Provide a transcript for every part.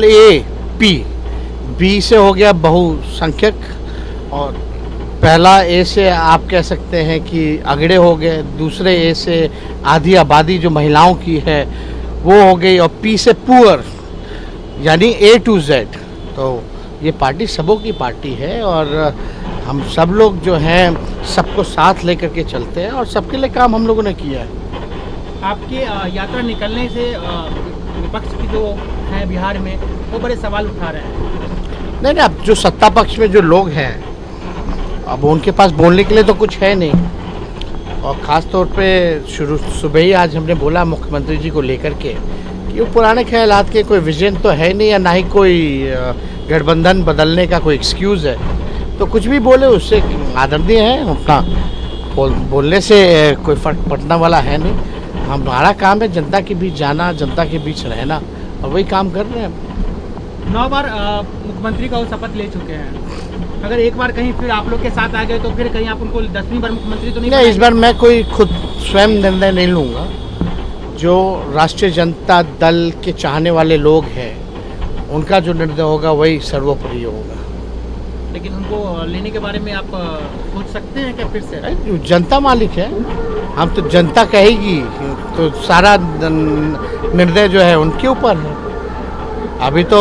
LAP, B से हो गया बहुसंख्यक, और पहला A से आप कह सकते हैं कि अगड़े हो गए, दूसरे A से आधी आबादी जो महिलाओं की है वो हो गई, और P से पुअर यानी A to Z। तो ये पार्टी सबों की पार्टी है और हम सब लोग जो हैं सबको साथ लेकर के चलते हैं और सबके लिए काम हम लोगों ने किया है। आपकी यात्रा निकलने से विपक्ष की जो है बिहार में वो बड़े सवाल उठा रहे हैं। नहीं, अब जो सत्ता पक्ष में जो लोग हैं अब उनके पास बोलने के लिए तो कुछ है नहीं, और ख़ास तौर पे सुबह ही आज हमने बोला मुख्यमंत्री जी को लेकर के कि वो पुराने ख्यालात के कोई विजन तो है नहीं, या ना ही कोई गठबंधन बदलने का कोई एक्सक्यूज़ है, तो कुछ भी बोले उससे आदरणीय है, अपना बोलने से कोई फर्क पड़ने वाला है नहीं। हमारा काम है जनता के बीच जाना, जनता के बीच रहना, और वही काम कर रहे हैं। 9 बार मुख्यमंत्री का वो शपथ ले चुके हैं, अगर एक बार कहीं फिर आप लोग के साथ आ गए तो फिर कहीं आप उनको 10वीं बार मुख्यमंत्री तो नहीं? इस बार मैं कोई खुद स्वयं निर्णय नहीं लूँगा, जो राष्ट्रीय जनता दल के चाहने वाले लोग हैं उनका जो निर्णय होगा वही सर्वोपरि होगा। लेकिन उनको लेने के बारे में आप सोच सकते हैं क्या फिर से? जनता मालिक है, हम तो जनता कहेगी तो सारा निर्णय जो है उनके ऊपर है। अभी तो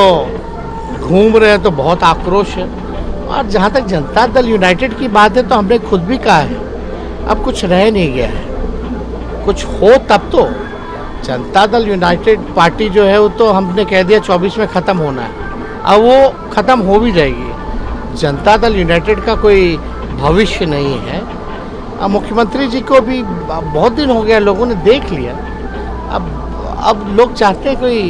घूम रहे हैं तो बहुत आक्रोश है, और जहाँ तक जनता दल यूनाइटेड की बात है तो हमने खुद भी कहा है अब कुछ रह नहीं गया है, कुछ हो तब तो। जनता दल यूनाइटेड पार्टी जो है वो तो हमने कह दिया 24 में ख़त्म होना है, अब वो ख़त्म हो भी जाएगी। जनता दल यूनाइटेड का कोई भविष्य नहीं है। अब मुख्यमंत्री जी को भी बहुत दिन हो गया, लोगों ने देख लिया, अब लोग चाहते हैं कोई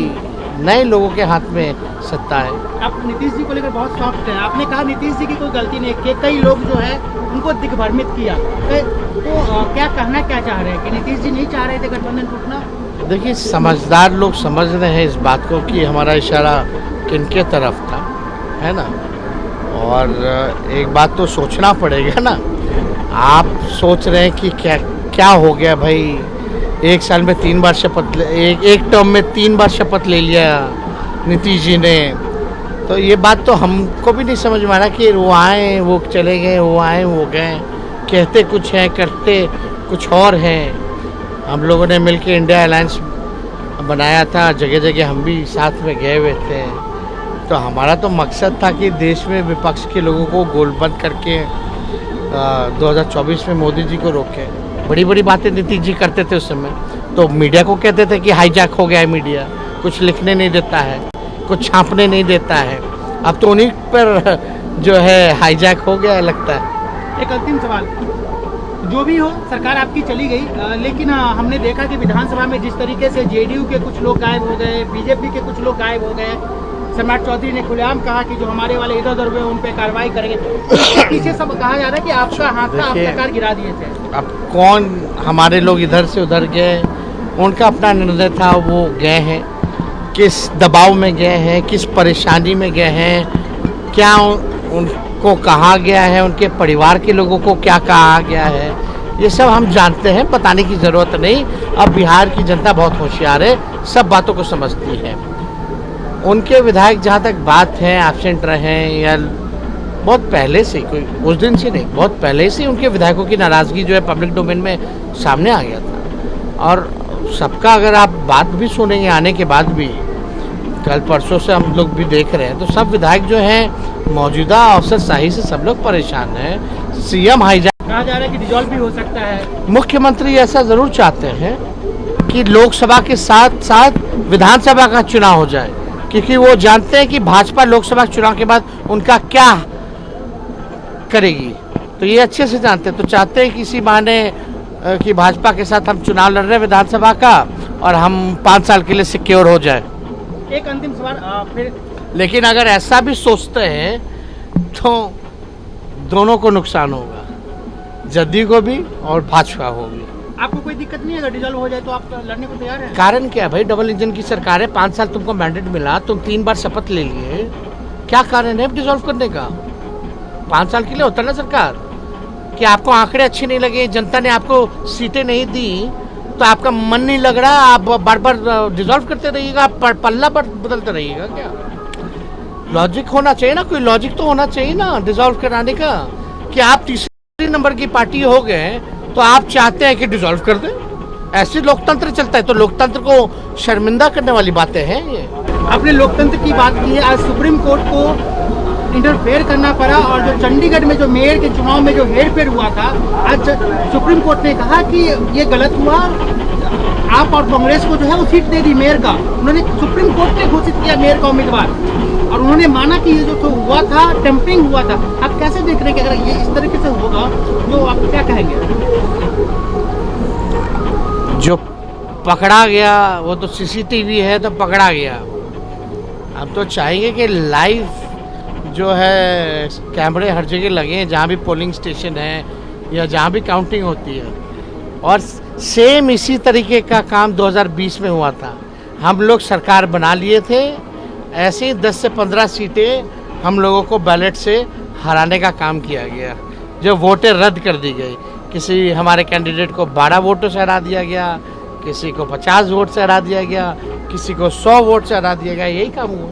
नए लोगों के हाथ में सत्ता है। आप नीतीश जी को लेकर बहुत सॉफ्ट है, आपने कहा नीतीश जी की कोई गलती नहीं है, कई लोग जो है उनको दिग्भ्रमित किया, तो क्या कहना क्या चाह रहे हैं कि नीतीश जी नहीं चाह रहे थे गठबंधन टूटना? देखिए, समझदार लोग समझ रहे हैं इस बात को कि हमारा इशारा किनके तरफ था, है ना। और एक बात तो सोचना पड़ेगा ना, आप सोच रहे हैं कि क्या हो गया भाई, एक साल में 3 बार शपथ, एक टर्म में 3 बार शपथ ले लिया नीतीश जी ने, तो ये बात तो हमको भी नहीं समझ में आ रहा कि वो आए वो चले गए, वो आए वो गए, कहते कुछ है करते कुछ और हैं। हम लोगों ने मिलकर इंडिया अलायंस बनाया था, जगह जगह हम भी साथ में गए हुए थे, तो हमारा तो मकसद था कि देश में विपक्ष के लोगों को गोलबंद करके 2024 में मोदी जी को रोके। बड़ी बड़ी बातें नीतीश जी करते थे उस समय, तो मीडिया को कहते थे कि हाईजैक हो गया है मीडिया, कुछ लिखने नहीं देता है, कुछ छापने नहीं देता है। अब तो उन्हीं पर जो है हाईजैक हो गया है लगता है। एक अंतिम सवाल, जो भी हो सरकार आपकी चली गई, लेकिन हमने देखा कि विधानसभा में जिस तरीके से जेडीयू के कुछ लोग गायब हो गए, बीजेपी के कुछ लोग गायब हो गए, सम्राट चौधरी ने खुलेआम कहा कि जो हमारे वाले इधर उधर हुए उन पे कार्रवाई करेंगे, पीछे सब कहा जा रहा है कि आपका हाथ था, आप सरकार गिरा दिए थे। अब कौन हमारे लोग इधर से उधर गए, उनका अपना निर्णय था, वो गए हैं, किस दबाव में गए हैं, किस परेशानी में गए हैं, क्या उनको कहा गया है, उनके परिवार के लोगों को क्या कहा गया है, ये सब हम जानते हैं, बताने की ज़रूरत नहीं। अब बिहार की जनता बहुत होशियार है, सब बातों को समझती है। उनके विधायक जहाँ तक बात है एब्सेंट रहे, या बहुत पहले से, कोई उस दिन से नहीं, बहुत पहले से उनके विधायकों की नाराज़गी जो है पब्लिक डोमेन में सामने आ गया था। और सबका अगर आप बात भी सुनेंगे आने के बाद भी, कल परसों से हम लोग भी देख रहे हैं, तो सब विधायक जो हैं मौजूदा अफसरशाही से सब लोग परेशान हैं। सीएम हाईजैक कहा जा रहा है कि डिसॉल्व भी हो सकता है। मुख्यमंत्री ऐसा ज़रूर चाहते हैं कि लोकसभा के साथ साथ विधानसभा का चुनाव हो जाए, क्योंकि वो जानते हैं कि भाजपा लोकसभा चुनाव के बाद उनका क्या करेगी, तो ये अच्छे से जानते हैं। तो चाहते हैं किसी बहाने कि भाजपा के साथ हम चुनाव लड़ रहे हैं विधानसभा का, और हम 5 साल के लिए सिक्योर हो जाए। एक अंतिम सवाल फिर, लेकिन अगर ऐसा भी सोचते हैं तो दोनों को नुकसान होगा, जदयू को भी और भाजपा को भी। आपको कोई दिक्कत नहीं है अगर डिसॉल्व हो जाए तो आप लड़ने को तैयार हैं? कारण क्या है भाई, डबल इंजन की सरकार है, 5 साल तुमको मैंडेट मिला, तुम 3 बार शपथ ले लिए, क्या कारण है डिसॉल्व करने का? 5 साल के लिए होता ना सरकार, कि आपको आंकड़े अच्छे नहीं लगे, जनता ने आपको सीटें नहीं दी, तो आपका मन नहीं लग रहा, आप बार बार डिसॉल्व करते रहिएगा, पल्ला बदलते रहिएगा क्या? लॉजिक होना चाहिए ना, कोई लॉजिक तो होना चाहिए ना डिसॉल्व कराने का। कि आप तीसरे नंबर की पार्टी हो गए तो आप चाहते हैं कि डिसॉल्व कर दें, ऐसे लोकतंत्र चलता है। तो लोकतंत्र को शर्मिंदा करने वाली बातें हैं ये। आपने लोकतंत्र की बात की है, आज सुप्रीम कोर्ट को इंटरफेयर करना पड़ा और जो चंडीगढ़ में जो मेयर के चुनाव में जो हेरफेर हुआ था, आज सुप्रीम कोर्ट ने कहा कि ये गलत हुआ, आप और कांग्रेस को जो है वो सीट दे दी मेयर का। उन्होंने सुप्रीम कोर्ट ने घोषित किया मेयर का उम्मीदवार और उन्होंने माना कि ये जो तो हुआ था टेम्परिंग हुआ था। आप कैसे देख रहे हैं कि अगर ये इस तरीके से होगा जो आप क्या कहेंगे? जो पकड़ा गया वो तो सीसीटीवी है तो पकड़ा गया। अब तो चाहेंगे कि लाइव जो है कैमरे हर जगह लगे हैं जहाँ भी पोलिंग स्टेशन है या जहाँ भी काउंटिंग होती है। और सेम इसी तरीके का काम 2020 में हुआ था। हम लोग सरकार बना लिए थे, ऐसे ही 10 से 15 सीटें हम लोगों को बैलेट से हराने का काम किया गया, जो वोटें रद्द कर दी गई। किसी हमारे कैंडिडेट को 12 वोटों से हरा दिया गया, किसी को 50 वोट से हरा दिया गया, किसी को 100 वोट से हरा दिया गया। यही काम हुआ।